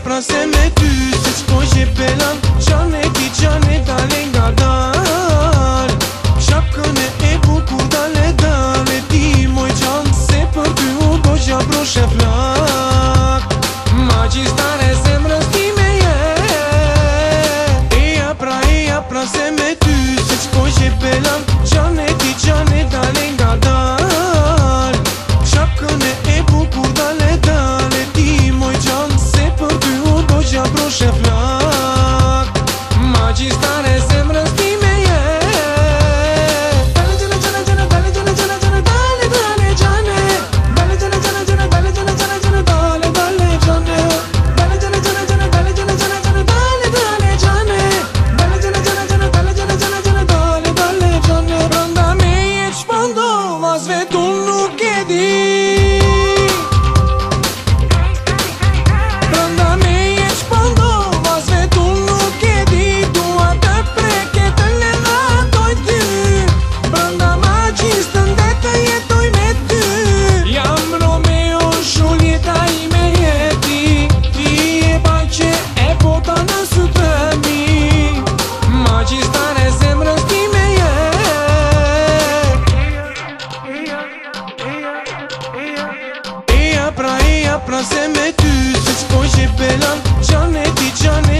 Pra se me ty, se qpoj që pelan Qane ti qane dale nga dal Shapkën e bukur dale dale Ti moj qanë se për ty u do gjabro sheflak Magjistare zemrës ti me je Eja pra se me ty, se qpoj që pelan Qane ti qane dale nga dal Shapkën e bukur dale dale Ti moj qanë se për ty gjabro sheflak Magjistare zemrës ti me je Dale gjene gjene gjene dale gjene gjene gjene dale dale gjane Dale gjene gjene gjene dale gjene gjene gjene dale dale gjane Dale gjene gjene gjene dale gjene gjene gjene dale dale gjane Dale gjene gjene gjene dale gjene gjene gjene dale dale gjane Brënda me je qpëndova zvetun nuk e di Pra se me ty, se qpoj që pelan Qane ti qane